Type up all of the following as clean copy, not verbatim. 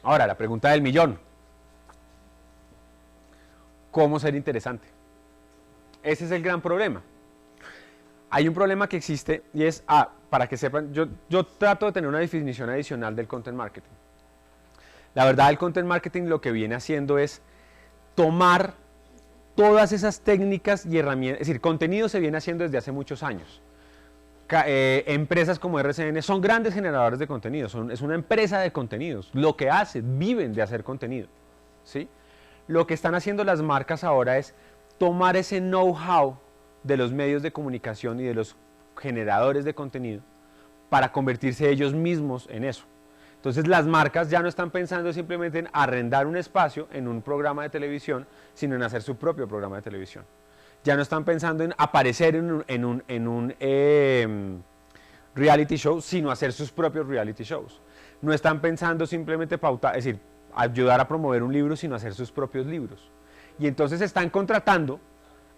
Ahora, la pregunta del millón. ¿Cómo ser interesante? Ese es el gran problema. Hay un problema que existe y es, para que sepan, yo trato de tener una definición adicional del content marketing. La verdad, el content marketing lo que viene haciendo es tomar todas esas técnicas y herramientas, es decir, contenido se viene haciendo desde hace muchos años. Empresas como RCN son grandes generadores de contenido, es una empresa de contenidos, lo que hacen, viven de hacer contenido, ¿sí? Lo que están haciendo las marcas ahora es tomar ese know-how de los medios de comunicación y de los generadores de contenido para convertirse ellos mismos en eso. Entonces las marcas ya no están pensando simplemente en arrendar un espacio en un programa de televisión, sino en hacer su propio programa de televisión. Ya no están pensando en aparecer en un reality show, sino hacer sus propios reality shows. No están pensando simplemente pautar, es decir, ayudar a promover un libro, sino hacer sus propios libros. Y entonces están contratando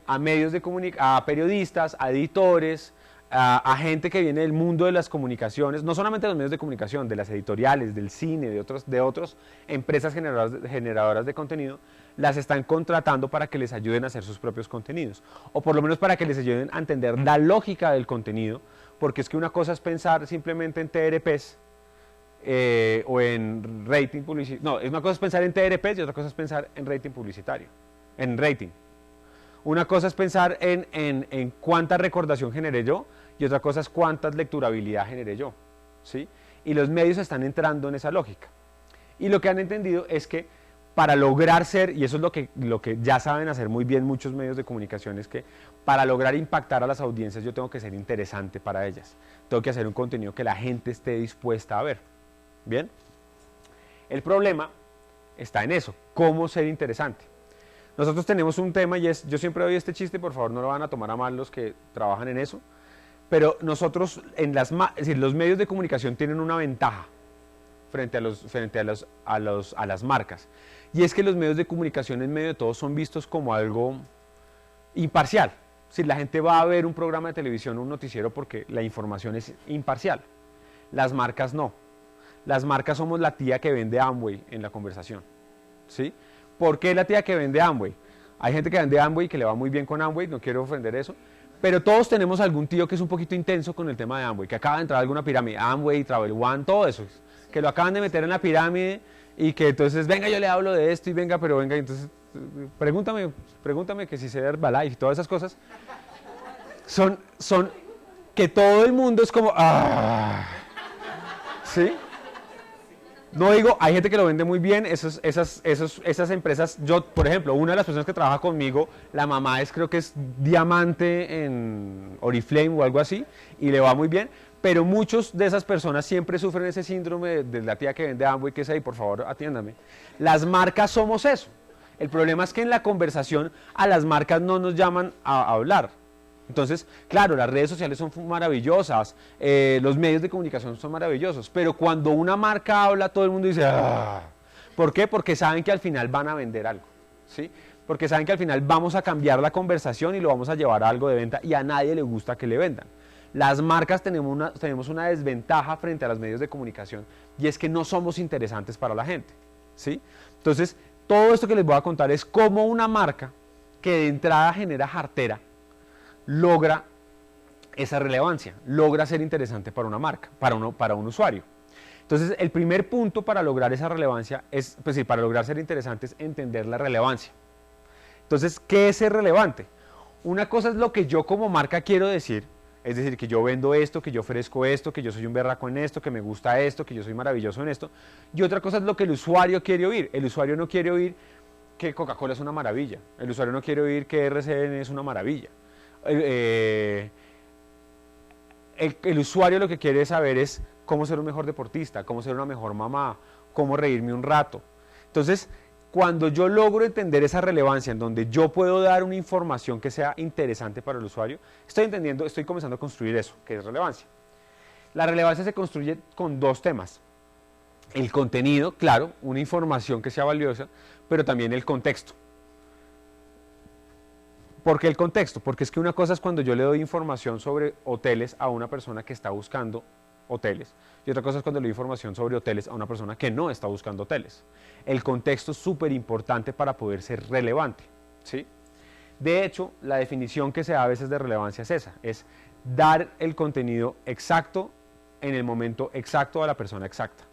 a medios de comunicación, a periodistas, a editores, a gente que viene del mundo de las comunicaciones, no solamente de los medios de comunicación, de las editoriales, del cine, de otras empresas generadoras de contenido, las están contratando para que les ayuden a hacer sus propios contenidos, o por lo menos para que les ayuden a entender la lógica del contenido, porque es que una cosa es pensar simplemente en TRPs, o en rating publicitario, no, una cosa es pensar en TRPs y otra cosa es pensar en rating publicitario, en rating. Una cosa es pensar en cuánta recordación generé yo y otra cosa es cuánta lecturabilidad generé yo, ¿sí? Y los medios están entrando en esa lógica. Y lo que han entendido es que para lograr ser, y eso es lo que ya saben hacer muy bien muchos medios de comunicación, es que para lograr impactar a las audiencias yo tengo que ser interesante para ellas. Tengo que hacer un contenido que la gente esté dispuesta a ver. ¿Bien? El problema está en eso, cómo ser interesante. Nosotros tenemos un tema y es, yo siempre doy este chiste, por favor no lo van a tomar a mal los que trabajan en eso, pero nosotros, es decir, los medios de comunicación tienen una ventaja frente a las marcas, y es que los medios de comunicación en medio de todo son vistos como algo imparcial. Si la gente va a ver un programa de televisión o un noticiero porque la información es imparcial, las marcas no. Las marcas somos la tía que vende Amway en la conversación, ¿sí? ¿Por qué la tía que vende Amway? Hay gente que vende Amway y que le va muy bien con Amway, no quiero ofender eso, pero todos tenemos algún tío que es un poquito intenso con el tema de Amway, que acaba de entrar a alguna pirámide, Amway, Travel One, todo eso, que lo acaban de meter en la pirámide y que entonces, venga, yo le hablo de esto y venga, pero venga, entonces, pregúntame que si sé de Herbalife y todas esas cosas, son que todo el mundo es como, ¿sí? No digo, hay gente que lo vende muy bien, esas empresas, yo, por ejemplo, una de las personas que trabaja conmigo, la mamá creo que es diamante en Oriflame o algo así, y le va muy bien, pero muchos de esas personas siempre sufren ese síndrome de la tía que vende Amway, que es ahí, por favor, atiéndame. Las marcas somos eso. El problema es que en la conversación a las marcas no nos llaman a hablar. Entonces, claro, las redes sociales son maravillosas, los medios de comunicación son maravillosos, pero cuando una marca habla, todo el mundo dice, ¡ah! ¿Por qué? Porque saben que al final van a vender algo, ¿sí? Porque saben que al final vamos a cambiar la conversación y lo vamos a llevar a algo de venta y a nadie le gusta que le vendan. Las marcas tenemos una desventaja frente a los medios de comunicación y es que no somos interesantes para la gente, ¿sí? Entonces, todo esto que les voy a contar es cómo una marca que de entrada genera jartera, logra esa relevancia, logra ser interesante para una marca, para un usuario. Entonces, el primer punto para lograr esa relevancia es, pues sí, para lograr ser interesante es entender la relevancia. Entonces, ¿qué es ser relevante? Una cosa es lo que yo como marca quiero decir, es decir, que yo vendo esto, que yo ofrezco esto, que yo soy un berraco en esto, que me gusta esto, que yo soy maravilloso en esto. Y otra cosa es lo que el usuario quiere oír. El usuario no quiere oír que Coca-Cola es una maravilla. El usuario no quiere oír que RCN es una maravilla. El usuario lo que quiere saber es cómo ser un mejor deportista, cómo ser una mejor mamá, cómo reírme un rato. Entonces, cuando yo logro entender esa relevancia en donde yo puedo dar una información que sea interesante para el usuario, estoy comenzando a construir eso, que es relevancia. La relevancia se construye con dos temas. El contenido, claro, una información que sea valiosa, pero también el contexto. ¿Por qué el contexto? Porque es que una cosa es cuando yo le doy información sobre hoteles a una persona que está buscando hoteles, y otra cosa es cuando le doy información sobre hoteles a una persona que no está buscando hoteles. El contexto es súper importante para poder ser relevante, ¿sí? De hecho, la definición que se da a veces de relevancia es esa, es dar el contenido exacto en el momento exacto a la persona exacta.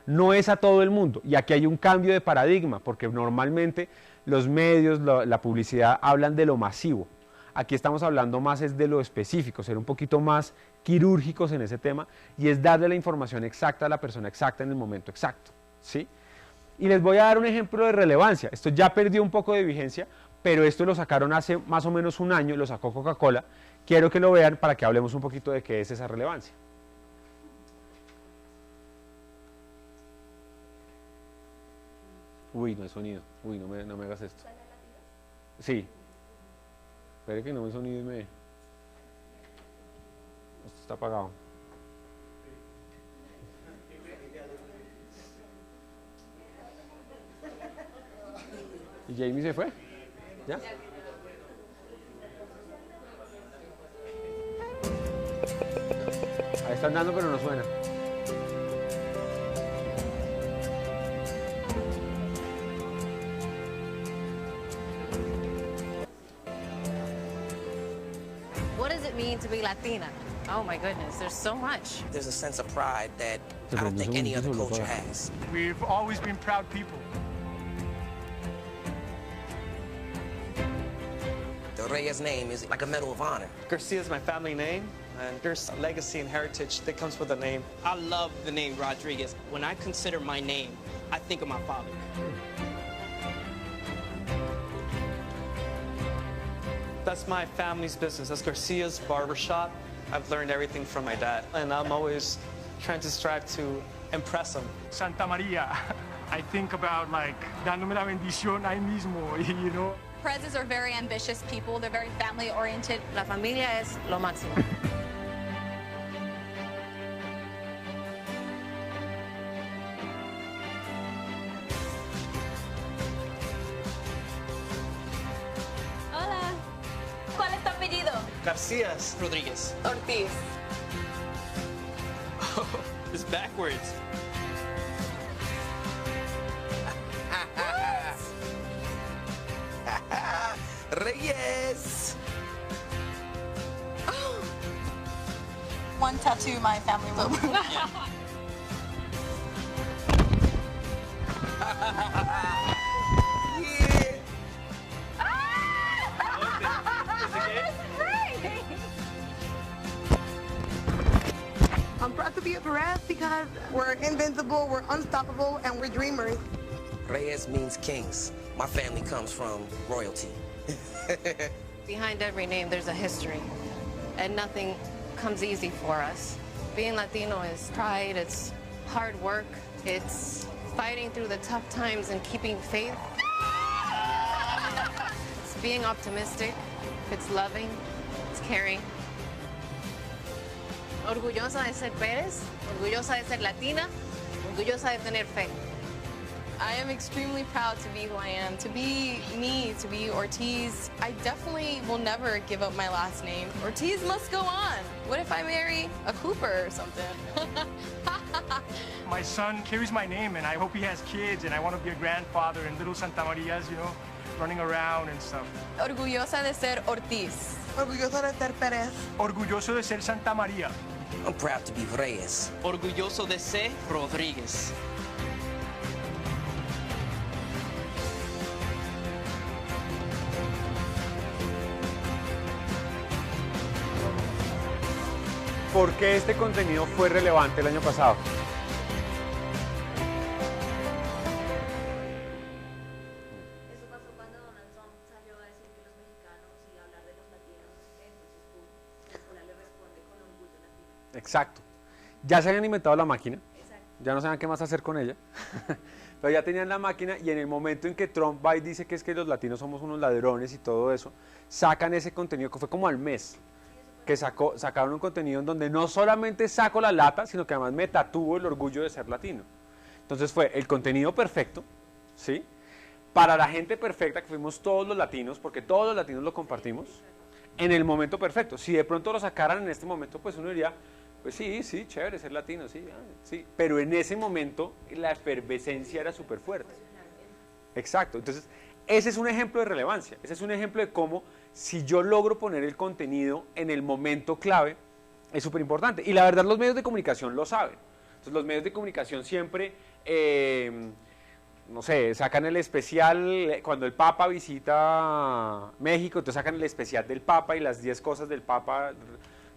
No es a todo el mundo, y aquí hay un cambio de paradigma, porque normalmente los medios, la publicidad hablan de lo masivo. Aquí estamos hablando más es de lo específico, ser un poquito más quirúrgicos en ese tema, y es darle la información exacta a la persona exacta en el momento exacto, ¿sí? Y les voy a dar un ejemplo de relevancia. Esto ya perdió un poco de vigencia, pero esto lo sacaron hace más o menos un año, lo sacó Coca-Cola. Quiero que lo vean para que hablemos un poquito de qué es esa relevancia. Uy, no hay sonido. Uy, no me hagas esto. Sí. Espere que no me sonido y me... Esto está apagado. ¿Y Jamie se fue? ¿Ya? Ahí están dando, pero no suena. What does it mean to be Latina? Oh my goodness, there's so much. There's a sense of pride that I don't think any other culture has. We've always been proud people. The Reyes name is like a medal of honor. Garcia is my family name, and there's a legacy and heritage that comes with the name. I love the name Rodriguez. When I consider my name, I think of my father. That's my family's business. That's Garcia's barbershop. I've learned everything from my dad, and I'm always trying to strive to impress him. Santa Maria. I think about like dándome la bendición ahí mismo, you know. Prezes are very ambitious people. They're very family oriented. La familia es lo máximo. Hola. ¿Cuál es tu apellido? Garcia's. Rodriguez. Ortiz. It's backwards. Reyes! One tattoo, my family logo. Yeah! I'm proud to be a Perez because we're invincible, we're unstoppable, and we're dreamers. Reyes means kings. My family comes from royalty. Behind every name, there's a history, and nothing comes easy for us. Being Latino is pride, it's hard work, it's fighting through the tough times and keeping faith. It's being optimistic, it's loving, it's caring. Orgullosa de ser Pérez, orgullosa de ser Latina, orgullosa de tener fe. I am extremely proud to be who I am, to be me, to be Ortiz. I definitely will never give up my last name. Ortiz must go on. What if I marry a Cooper or something? My son carries my name, and I hope he has kids, and I want to be a grandfather and little Santa Marias, you know, running around and stuff. Orgullosa de ser Ortiz. Orgulloso de ser Perez. Orgulloso de ser Santa María. I'm proud to be Reyes. Orgulloso de ser Rodriguez. ¿Por qué este contenido fue relevante el año pasado? Eso pasó cuando Donald Trump salió a decir que los mexicanos y hablar de los latinos, entonces una le responde con orgullo latino. Exacto. Ya se habían inventado la máquina, Exacto. ya no saben qué más hacer con ella, pero ya tenían la máquina y en el momento en que Trump va y dice que es que los latinos somos unos ladrones y todo eso, sacan ese contenido que fue como al mes, que sacaron un contenido en donde no solamente saco la lata, sino que además me tatúo el orgullo de ser latino. Entonces fue el contenido perfecto, ¿sí? Para la gente perfecta, que fuimos todos los latinos, porque todos los latinos lo compartimos, en el momento perfecto. Si de pronto lo sacaran en este momento, pues uno diría, Pues sí, sí, chévere ser latino, sí, sí. Pero en ese momento la efervescencia era súper fuerte. Exacto. Entonces, ese es un ejemplo de relevancia. Ese es un ejemplo de cómo, si yo logro poner el contenido en el momento clave, es súper importante. Y la verdad, los medios de comunicación lo saben. Entonces, los medios de comunicación siempre, no sé, sacan el especial, cuando el Papa visita México, entonces sacan el especial del Papa y las 10 cosas del Papa,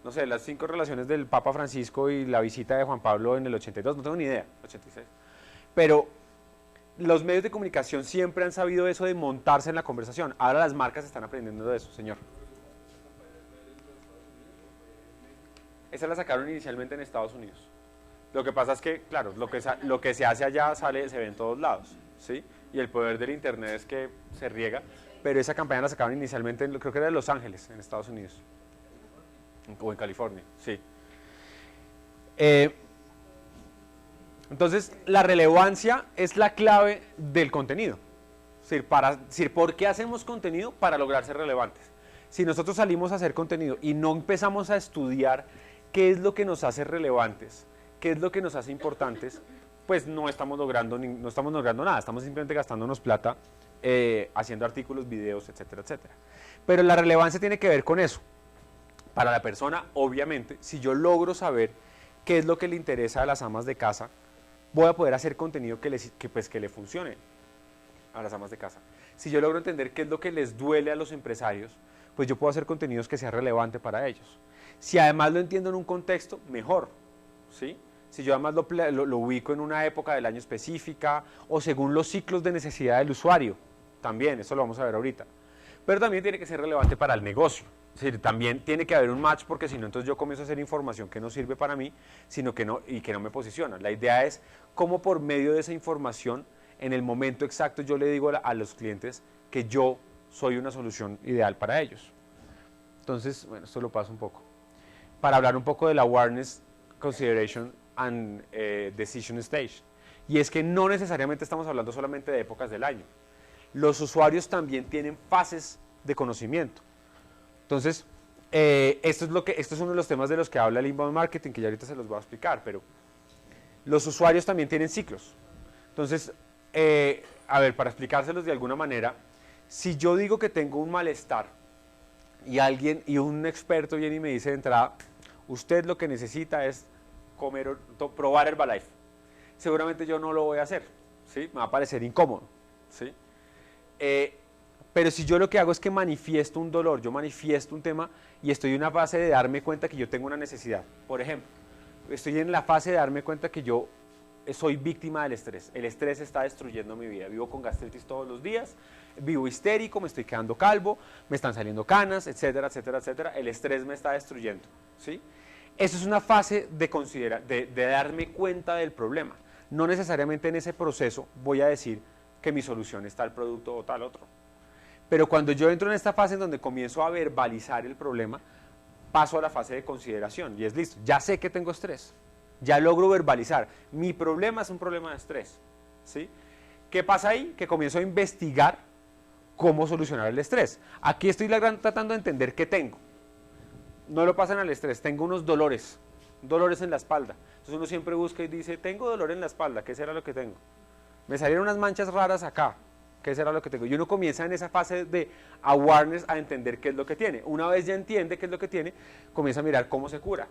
no sé, las 5 relaciones del Papa Francisco y la visita de Juan Pablo en el 82, no tengo ni idea, 86. Pero los medios de comunicación siempre han sabido eso de montarse en la conversación. Ahora las marcas están aprendiendo de eso, señor. Esa la sacaron inicialmente en Estados Unidos. Lo que pasa es que, claro, lo que se hace allá se ve en todos lados, ¿sí? Y el poder del internet es que se riega, pero esa campaña la sacaron inicialmente, creo que era de Los Ángeles, en Estados Unidos. O en California, sí. Entonces, la relevancia es la clave del contenido. Es decir, ¿por qué hacemos contenido? Para lograr ser relevantes. Si nosotros salimos a hacer contenido y no empezamos a estudiar qué es lo que nos hace relevantes, qué es lo que nos hace importantes, pues no estamos logrando nada, estamos simplemente gastándonos plata haciendo artículos, videos, etcétera, etcétera. Pero la relevancia tiene que ver con eso. Para la persona, obviamente, si yo logro saber qué es lo que le interesa a las amas de casa, voy a poder hacer contenido que le funcione a las amas de casa. Si yo logro entender qué es lo que les duele a los empresarios, pues yo puedo hacer contenidos que sea relevante para ellos. Si además lo entiendo en un contexto, mejor, ¿sí? Si yo además lo ubico en una época del año específica o según los ciclos de necesidad del usuario, también, eso lo vamos a ver ahorita. Pero también tiene que ser relevante para el negocio. Es decir, también tiene que haber un match porque si no, entonces yo comienzo a hacer información que no sirve para mí, sino que no me posiciona. La idea es cómo por medio de esa información, en el momento exacto, yo le digo a los clientes que yo soy una solución ideal para ellos. Entonces, bueno, esto lo paso un poco. Para hablar un poco de la Awareness, Consideration and Decision Stage. Y es que no necesariamente estamos hablando solamente de épocas del año. Los usuarios también tienen fases de conocimiento. Entonces, esto es uno de los temas de los que habla el inbound marketing, que ya ahorita se los voy a explicar, pero los usuarios también tienen ciclos. Entonces, a ver, para explicárselos de alguna manera, si yo digo que tengo un malestar y un experto viene y me dice de entrada, usted lo que necesita es probar Herbalife, seguramente yo no lo voy a hacer, ¿sí? Me va a parecer incómodo, ¿sí? Pero si yo lo que hago es que manifiesto un dolor, yo manifiesto un tema y estoy en una fase de darme cuenta que yo tengo una necesidad. Por ejemplo, estoy en la fase de darme cuenta que yo soy víctima del estrés. El estrés está destruyendo mi vida. Vivo con gastritis todos los días, vivo histérico, me estoy quedando calvo, me están saliendo canas, etcétera, etcétera, etcétera. El estrés me está destruyendo, ¿sí? Eso es una fase de darme cuenta del problema. No necesariamente en ese proceso voy a decir que mi solución es tal producto o tal otro. Pero cuando yo entro en esta fase en donde comienzo a verbalizar el problema, paso a la fase de consideración y es listo, ya sé que tengo estrés, ya logro verbalizar, mi problema es un problema de estrés, ¿sí? ¿Qué pasa ahí? Que comienzo a investigar cómo solucionar el estrés. Aquí estoy tratando de entender qué tengo. No lo pasan al estrés, tengo unos dolores en la espalda. Entonces uno siempre busca y dice, tengo dolor en la espalda, ¿qué será lo que tengo? Me salieron unas manchas raras acá. ¿Qué será lo que tengo? Y uno comienza en esa fase de awareness a entender qué es lo que tiene. Una vez ya entiende qué es lo que tiene, comienza a mirar cómo se cura.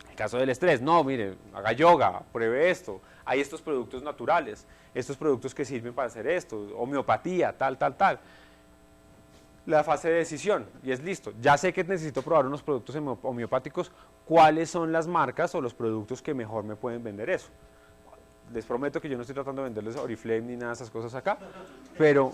El caso del estrés, no, mire, haga yoga, pruebe esto. Hay estos productos naturales, estos productos que sirven para hacer esto, homeopatía, tal, tal, tal. La fase de decisión, y es listo. Ya sé que necesito probar unos productos homeopáticos, ¿cuáles son las marcas o los productos que mejor me pueden vender eso? Les prometo que yo no estoy tratando de venderles Oriflame ni nada de esas cosas acá, pero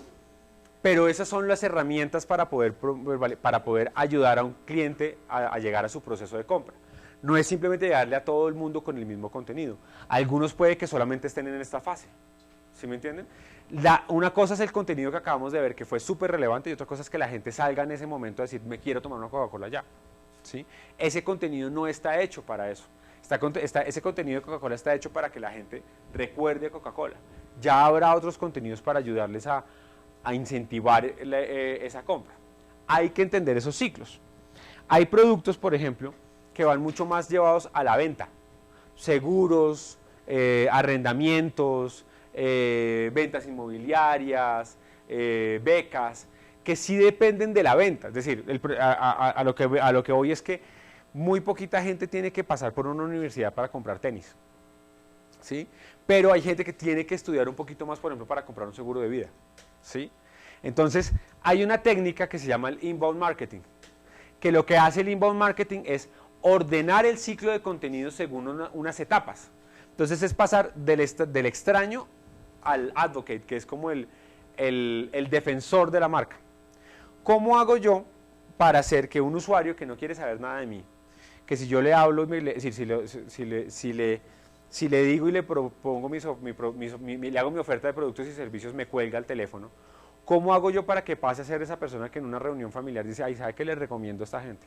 esas son las herramientas para poder ayudar a un cliente a llegar a su proceso de compra. No es simplemente llegarle a todo el mundo con el mismo contenido. Algunos puede que solamente estén en esta fase, ¿sí me entienden? Una cosa es el contenido que acabamos de ver, que fue súper relevante, y otra cosa es que la gente salga en ese momento a decir, me quiero tomar una Coca-Cola ya, ¿sí? Ese contenido no está hecho para eso. Ese contenido de Coca-Cola está hecho para que la gente recuerde a Coca-Cola. Ya habrá otros contenidos para ayudarles a incentivar esa compra. Hay que entender esos ciclos. Hay productos, por ejemplo, que van mucho más llevados a la venta. Seguros, arrendamientos, ventas inmobiliarias, becas, que sí dependen de la venta. Es decir, a lo que voy es que muy poquita gente tiene que pasar por una universidad para comprar tenis, ¿sí? Pero hay gente que tiene que estudiar un poquito más, por ejemplo, para comprar un seguro de vida, ¿sí? Entonces, hay una técnica que se llama el inbound marketing, que lo que hace el inbound marketing es ordenar el ciclo de contenido según unas etapas. Entonces, es pasar del extraño al advocate, que es como el defensor de la marca. ¿Cómo hago yo para hacer que un usuario que no quiere saber nada de mí, que si yo le hablo, si le digo y le propongo le hago mi oferta de productos y servicios, me cuelga el teléfono, ¿cómo hago yo para que pase a ser esa persona que en una reunión familiar dice, ay, ¿sabe qué le recomiendo a esta gente?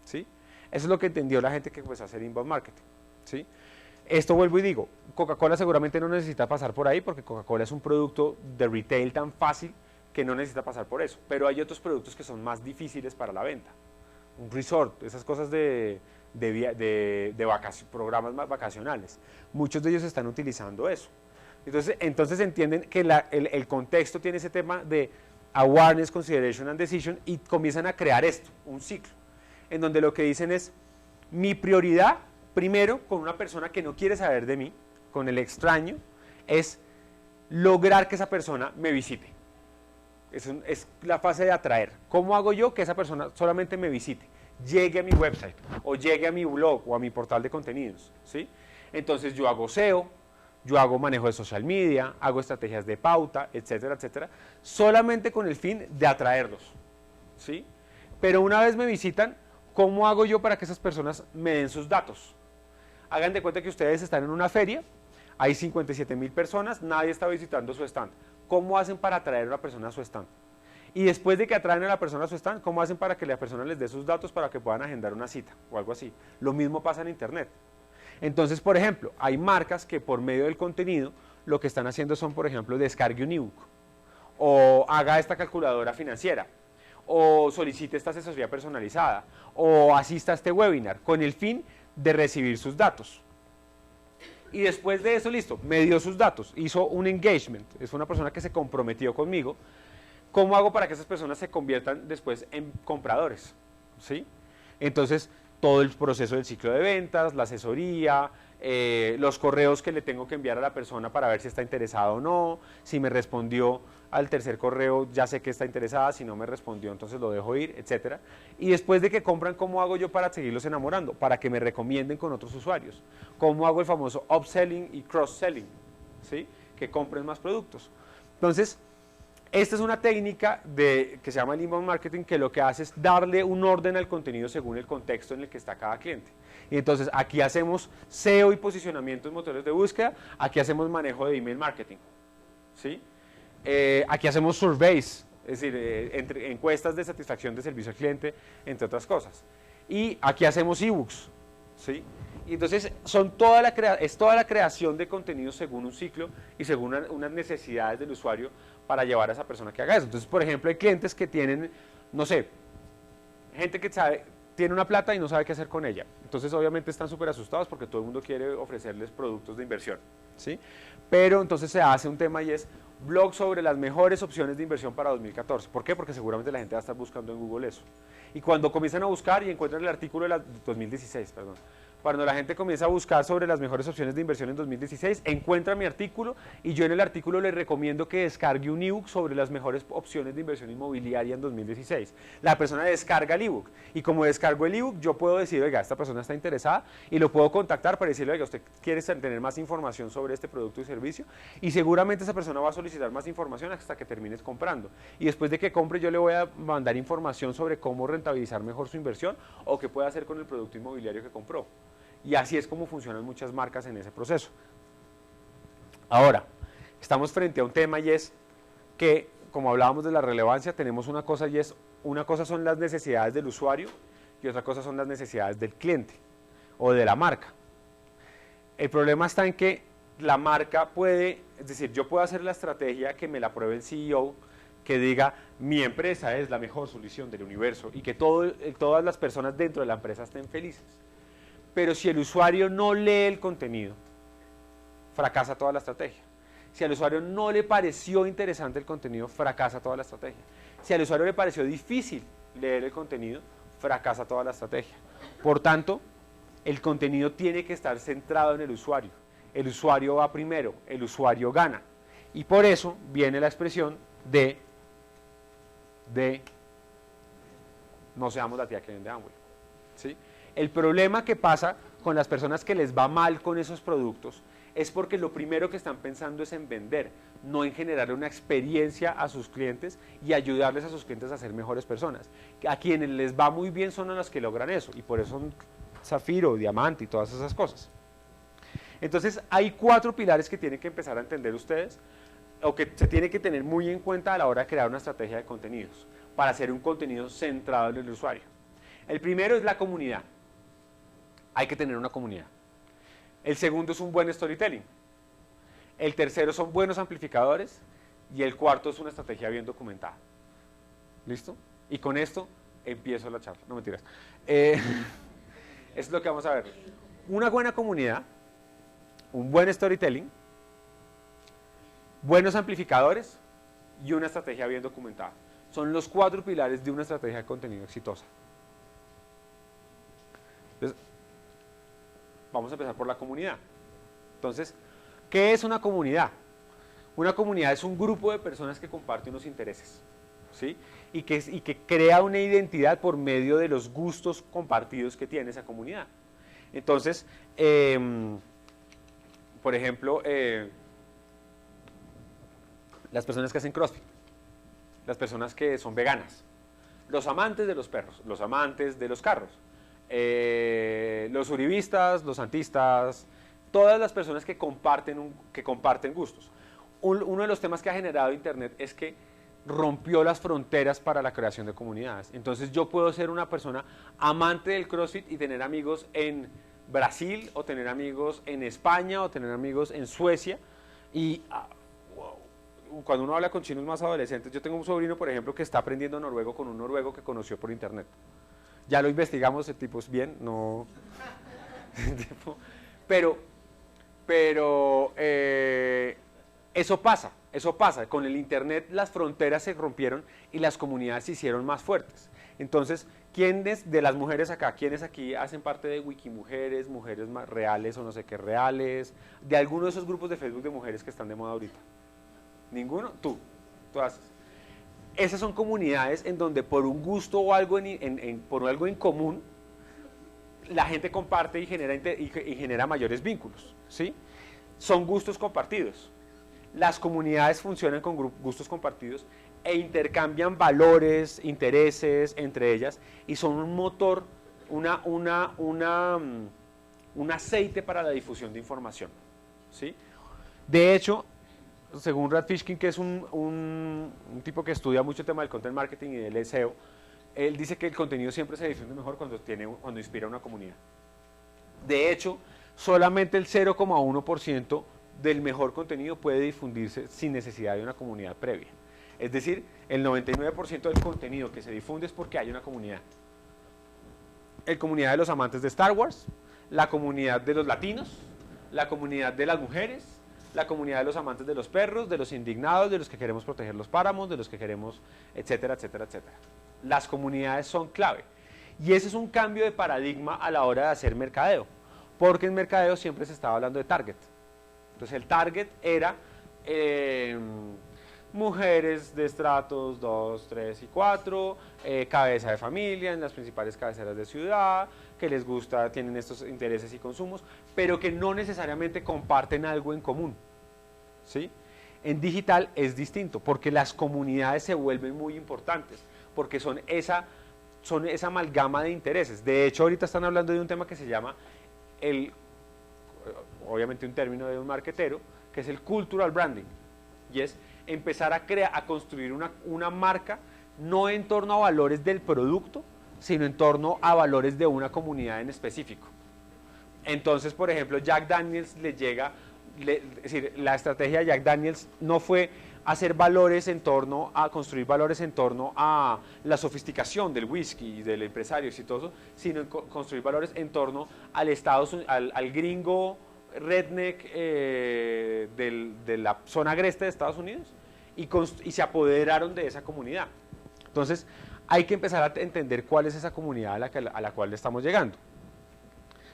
¿Sí? Eso es lo que entendió la gente que empezó a hacer inbound marketing, ¿sí? Esto vuelvo y digo, Coca-Cola seguramente no necesita pasar por ahí porque Coca-Cola es un producto de retail tan fácil que no necesita pasar por eso, pero hay otros productos que son más difíciles para la venta. Un resort, esas cosas de programas más vacacionales, muchos de ellos están utilizando eso. Entonces entienden que el contexto tiene ese tema de awareness, consideration and decision y comienzan a crear esto, un ciclo, en donde lo que dicen es, mi prioridad, primero, con una persona que no quiere saber de mí, con el extraño, es lograr que esa persona me visite. Es la fase de atraer. ¿Cómo hago yo que esa persona solamente me visite? Llegue a mi website, o llegue a mi blog, o a mi portal de contenidos, ¿sí? Entonces yo hago SEO, yo hago manejo de social media, hago estrategias de pauta, etcétera, etcétera, solamente con el fin de atraerlos, ¿sí? Pero una vez me visitan, ¿cómo hago yo para que esas personas me den sus datos? Hagan de cuenta que ustedes están en una feria, hay 57,000 personas, nadie está visitando su stand. ¿Cómo hacen para atraer a una persona a su stand? Y después de que atraen a la persona a su stand, ¿cómo hacen para que la persona les dé sus datos para que puedan agendar una cita o algo así? Lo mismo pasa en Internet. Entonces, por ejemplo, hay marcas que por medio del contenido lo que están haciendo son, por ejemplo, descargue un ebook, o haga esta calculadora financiera, o solicite esta asesoría personalizada, o asista a este webinar, con el fin de recibir sus datos. Y después de eso, listo, me dio sus datos, hizo un engagement, es una persona que se comprometió conmigo. ¿Cómo hago para que esas personas se conviertan después en compradores? ¿Sí? Entonces, todo el proceso del ciclo de ventas, la asesoría, los correos que le tengo que enviar a la persona para ver si está interesada o no, si me respondió al tercer correo ya sé que está interesada, si no me respondió entonces lo dejo ir, etcétera. Y después de que compran, ¿cómo hago yo para seguirlos enamorando? Para que me recomienden con otros usuarios. ¿Cómo hago el famoso upselling y cross-selling? ¿Sí? Que compren más productos. Entonces, esta es una técnica que se llama el inbound marketing, que lo que hace es darle un orden al contenido según el contexto en el que está cada cliente. Y entonces aquí hacemos SEO y posicionamiento en motores de búsqueda, aquí hacemos manejo de email marketing, ¿sí? Aquí hacemos surveys, es decir, encuestas de satisfacción de servicio al cliente, entre otras cosas. Y aquí hacemos ebooks, ¿sí? Y entonces es toda la creación de contenido según un ciclo y según unas necesidades del usuario para llevar a esa persona que haga eso. Entonces, por ejemplo, hay clientes que tienen, no sé, gente que tiene una plata y no sabe qué hacer con ella. Entonces, obviamente están súper asustados porque todo el mundo quiere ofrecerles productos de inversión, ¿sí? Pero entonces se hace un tema y es blog sobre las mejores opciones de inversión para 2014. ¿Por qué? Porque seguramente la gente va a estar buscando en Google eso. Y cuando comienzan a buscar y encuentran el artículo de 2016, perdón. Cuando la gente comienza a buscar sobre las mejores opciones de inversión en 2016, encuentra mi artículo y yo en el artículo le recomiendo que descargue un ebook sobre las mejores opciones de inversión inmobiliaria en 2016. La persona descarga el ebook y como descargo el ebook, yo puedo decir, oiga, esta persona está interesada y lo puedo contactar para decirle, oiga, usted quiere tener más información sobre este producto y servicio y seguramente esa persona va a solicitar más información hasta que termines comprando. Y después de que compre, yo le voy a mandar información sobre cómo rentabilizar mejor su inversión o qué puede hacer con el producto inmobiliario que compró. Y así es como funcionan muchas marcas en ese proceso. Ahora, estamos frente a un tema y es que, como hablábamos de la relevancia, tenemos una cosa y es, una cosa son las necesidades del usuario y otra cosa son las necesidades del cliente o de la marca. El problema está en que la marca puede, es decir, yo puedo hacer la estrategia que me la apruebe el CEO, que diga, mi empresa es la mejor solución del universo y que todas las personas dentro de la empresa estén felices. Pero si el usuario no lee el contenido, fracasa toda la estrategia. Si al usuario no le pareció interesante el contenido, fracasa toda la estrategia. Si al usuario le pareció difícil leer el contenido, fracasa toda la estrategia. Por tanto, el contenido tiene que estar centrado en el usuario. El usuario va primero, el usuario gana. Y por eso viene la expresión de no seamos la tía que vende Amway, ¿sí? El problema que pasa con las personas que les va mal con esos productos es porque lo primero que están pensando es en vender, no en generar una experiencia a sus clientes y ayudarles a sus clientes a ser mejores personas. A quienes les va muy bien son a los que logran eso, y por eso son Zafiro, Diamante y todas esas cosas. Entonces hay 4 pilares que tienen que empezar a entender ustedes, o que se tiene que tener muy en cuenta a la hora de crear una estrategia de contenidos, para hacer un contenido centrado en el usuario. El primero es la comunidad. Hay que tener una comunidad. El segundo es un buen storytelling. El tercero son buenos amplificadores. Y el cuarto es una estrategia bien documentada. ¿Listo? Y con esto empiezo la charla. No, mentiras. Es lo que vamos a ver. Una buena comunidad, un buen storytelling, buenos amplificadores y una estrategia bien documentada. Son los 4 pilares de una estrategia de contenido exitosa. Entonces, vamos a empezar por la comunidad. Entonces, ¿qué es una comunidad? Una comunidad es un grupo de personas que comparten unos intereses, ¿sí? Y que crea una identidad por medio de los gustos compartidos que tiene esa comunidad. Entonces, por ejemplo, las personas que hacen CrossFit, las personas que son veganas, los amantes de los perros, los amantes de los carros, los uribistas, los santistas, todas las personas que comparten gustos. Uno de los temas que ha generado Internet es que rompió las fronteras para la creación de comunidades. Entonces yo puedo ser una persona amante del CrossFit y tener amigos en Brasil, o tener amigos en España, o tener amigos en Suecia. Y cuando uno habla con chinos más adolescentes, yo tengo un sobrino, por ejemplo, que está aprendiendo noruego con un noruego que conoció por internet. Ya lo investigamos, el tipo es bien, no... pero eso pasa. Con el internet las fronteras se rompieron y las comunidades se hicieron más fuertes. Entonces, ¿quiénes de las mujeres acá, quiénes aquí hacen parte de Wikimujeres, Mujeres Reales o no sé qué reales, de alguno de esos grupos de Facebook de mujeres que están de moda ahorita? ¿Ninguno? Tú haces. Esas son comunidades en donde por un gusto o algo por algo en común, la gente comparte y genera mayores vínculos, ¿sí? Son gustos compartidos. Las comunidades funcionan con gustos compartidos e intercambian valores, intereses entre ellas, y son un motor, un aceite para la difusión de información, ¿sí? De hecho, según Brad Fishkin, que es un tipo que estudia mucho el tema del content marketing y del SEO, él dice que el contenido siempre se difunde mejor cuando inspira a una comunidad. De hecho, solamente el 0,1% del mejor contenido puede difundirse sin necesidad de una comunidad previa. Es decir, el 99% del contenido que se difunde es porque hay una comunidad. La comunidad de los amantes de Star Wars, la comunidad de los latinos, la comunidad de las mujeres, la comunidad de los amantes de los perros, de los indignados, de los que queremos proteger los páramos, de los que queremos, etcétera, etcétera, etcétera. Las comunidades son clave. Y ese es un cambio de paradigma a la hora de hacer mercadeo, porque en mercadeo siempre se estaba hablando de target. Entonces el target era mujeres de estratos 2, 3 y 4, cabeza de familia en las principales cabeceras de ciudad, que les gusta, tienen estos intereses y consumos, pero que no necesariamente comparten algo en común, ¿sí? En digital es distinto, porque las comunidades se vuelven muy importantes, porque son esa amalgama de intereses. De hecho, ahorita están hablando de un tema que se llama, obviamente un término de un marketero, que es el cultural branding, y es empezar a construir una marca no en torno a valores del producto, sino en torno a valores de una comunidad en específico. Entonces, por ejemplo, Jack Daniels es decir, la estrategia de Jack Daniels no fue hacer valores en torno a construir valores en torno a la sofisticación del whisky y del empresario exitoso, sino en construir valores en torno al gringo redneck de la zona agreste de Estados Unidos y se apoderaron de esa comunidad. Entonces hay que empezar a entender cuál es esa comunidad a la cual le estamos llegando.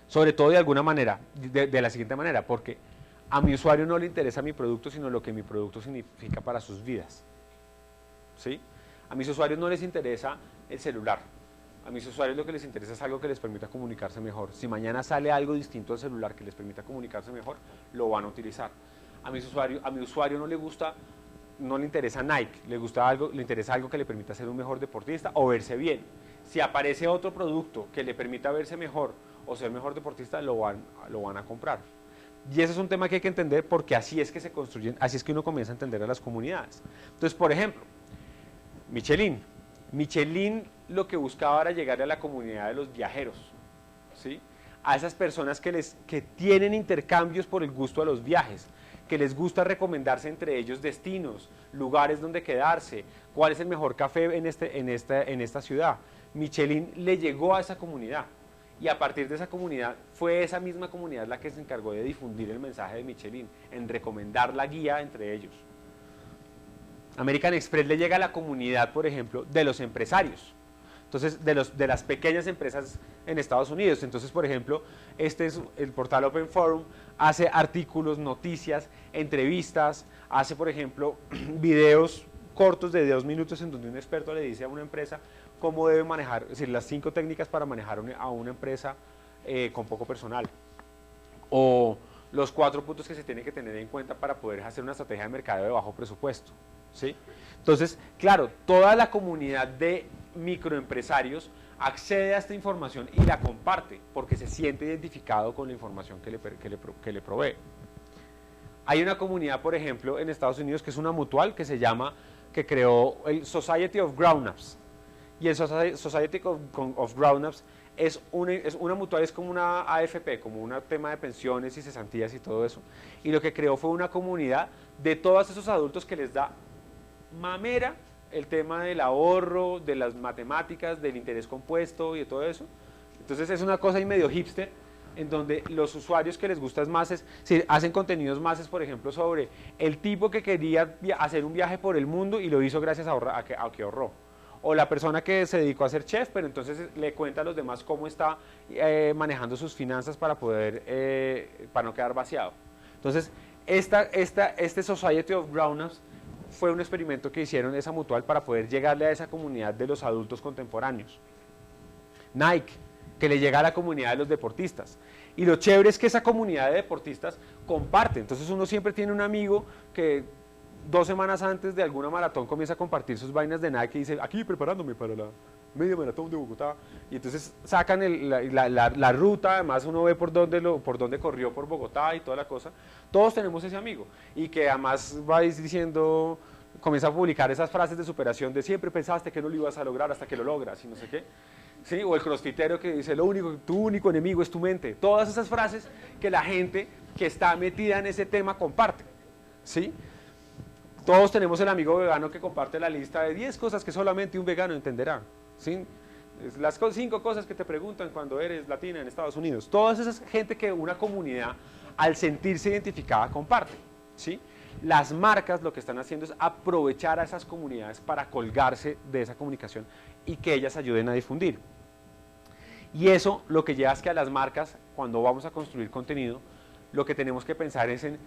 Sobre todo de alguna manera, de la siguiente manera, porque a mi usuario no le interesa mi producto, sino lo que mi producto significa para sus vidas. ¿Sí? A mis usuarios no les interesa el celular. A mis usuarios lo que les interesa es algo que les permita comunicarse mejor. Si mañana sale algo distinto al celular que les permita comunicarse mejor, lo van a utilizar. A mi usuario no le interesa Nike, le interesa algo que le permita ser un mejor deportista o verse bien. Si aparece otro producto que le permita verse mejor o ser mejor deportista, lo van a comprar. Y ese es un tema que hay que entender porque así es que se construyen, así es que uno comienza a entender a las comunidades. Entonces, por ejemplo, Michelin lo que buscaba era llegar a la comunidad de los viajeros, ¿sí? A esas personas que tienen intercambios por el gusto de los viajes, que les gusta recomendarse entre ellos destinos, lugares donde quedarse, cuál es el mejor café en esta ciudad. Michelin le llegó a esa comunidad y a partir de esa comunidad fue esa misma comunidad la que se encargó de difundir el mensaje de Michelin, en recomendar la guía entre ellos. American Express le llega a la comunidad, por ejemplo, de los empresarios. Entonces, de las pequeñas empresas en Estados Unidos. Entonces, por ejemplo, este es el portal Open Forum, hace artículos, noticias, entrevistas, hace, por ejemplo, videos cortos de 2 minutos en donde un experto le dice a una empresa cómo debe manejar, es decir, las 5 técnicas para manejar a una empresa con poco personal. O los 4 puntos que se tienen que tener en cuenta para poder hacer una estrategia de mercado de bajo presupuesto, ¿sí? Entonces, claro, toda la comunidad de microempresarios accede a esta información y la comparte porque se siente identificado con la información que le provee. Hay una comunidad, por ejemplo, en Estados Unidos que es una mutual que creó el Society of Grown-Ups. Y el Society of Grown-Ups es una mutual, es como una AFP, como un tema de pensiones y cesantías y todo eso. Y lo que creó fue una comunidad de todos esos adultos que les da mamera el tema del ahorro, de las matemáticas, del interés compuesto y de todo eso. Entonces es una cosa ahí medio hipster, en donde los usuarios que les gusta hacen contenidos más, por ejemplo, sobre el tipo que quería hacer un viaje por el mundo y lo hizo gracias a que ahorró. O la persona que se dedicó a ser chef, pero entonces le cuenta a los demás cómo está manejando sus finanzas para no quedar vaciado. Entonces, este Society of Grown-Ups fue un experimento que hicieron esa mutual para poder llegarle a esa comunidad de los adultos contemporáneos. Nike, que le llega a la comunidad de los deportistas. Y lo chévere es que esa comunidad de deportistas comparte. Entonces uno siempre tiene un amigo que 2 semanas antes de alguna maratón comienza a compartir sus vainas de Nike y dice, aquí preparándome para la media maratón de Bogotá. Y entonces sacan la ruta, además uno ve por dónde corrió por Bogotá y toda la cosa. Todos tenemos ese amigo. Y que además vais diciendo, comienza a publicar esas frases de superación de siempre pensaste que no lo ibas a lograr hasta que lo logras y no sé qué. ¿Sí? O el crossfitero que dice, tu único enemigo es tu mente. Todas esas frases que la gente que está metida en ese tema comparte. ¿Sí? Todos tenemos el amigo vegano que comparte la lista de 10 cosas que solamente un vegano entenderá. ¿Sí? Las 5 cosas que te preguntan cuando eres latina en Estados Unidos. Todas esas gente que una comunidad, al sentirse identificada, comparte. ¿Sí? Las marcas lo que están haciendo es aprovechar a esas comunidades para colgarse de esa comunicación y que ellas ayuden a difundir. Y eso lo que lleva es que a las marcas, cuando vamos a construir contenido, lo que tenemos que pensar es en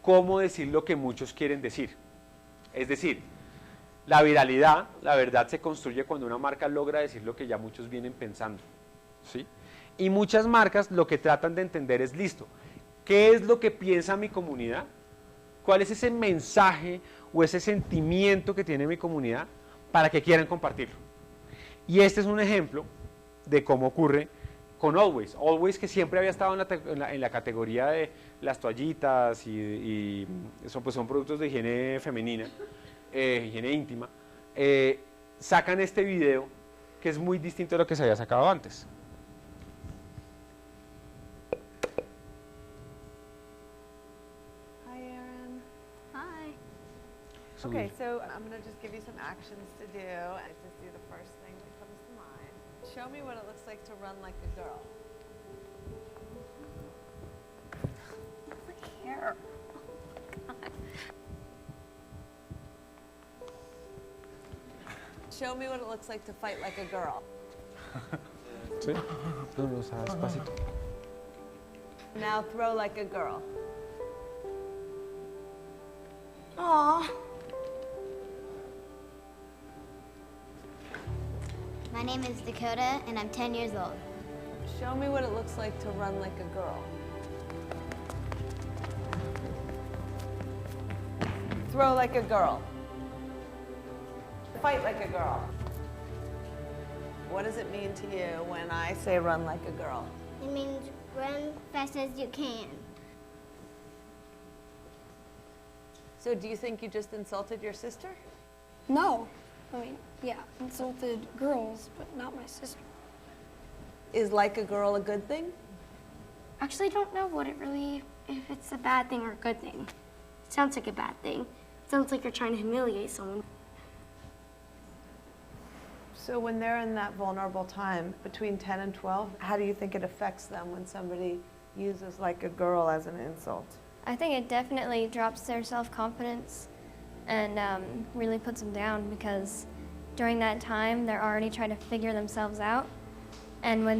cómo decir lo que muchos quieren decir. Es decir, la viralidad, la verdad se construye cuando una marca logra decir lo que ya muchos vienen pensando, ¿sí? Y muchas marcas lo que tratan de entender es, listo, ¿qué es lo que piensa mi comunidad? ¿Cuál es ese mensaje o ese sentimiento que tiene mi comunidad para que quieran compartirlo? Y este es un ejemplo de cómo ocurre con Always. Always, que siempre había estado en la categoría de las toallitas y son productos de higiene femenina, higiene íntima, sacan este video que es muy distinto a lo que se había sacado antes. subir. Okay, so I'm going to just give you some actions to do. I just do the first thing that comes to mind. Show me what it looks like to run like a girl. Hair. Show me what it looks like to fight like a girl. Sí. No, no, o sea, despacito. Now throw like a girl. Aww. My name is Dakota, and I'm 10 years old. Show me what it looks like to run like a girl. Throw like a girl. Fight like a girl. What does it mean to you when I say run like a girl? It means run fast as you can. So do you think you just insulted your sister? No. I mean, yeah, insulted girls, but not my sister. Is like a girl a good thing? Actually, I don't know what it really, if it's a bad thing or a good thing. It sounds like a bad thing. It sounds like you're trying to humiliate someone. So when they're in that vulnerable time between 10 and 12, how do you think it affects them when somebody uses like a girl as an insult? I think it definitely drops their self-confidence and really puts them down because during that time, they're already trying to figure themselves out. And when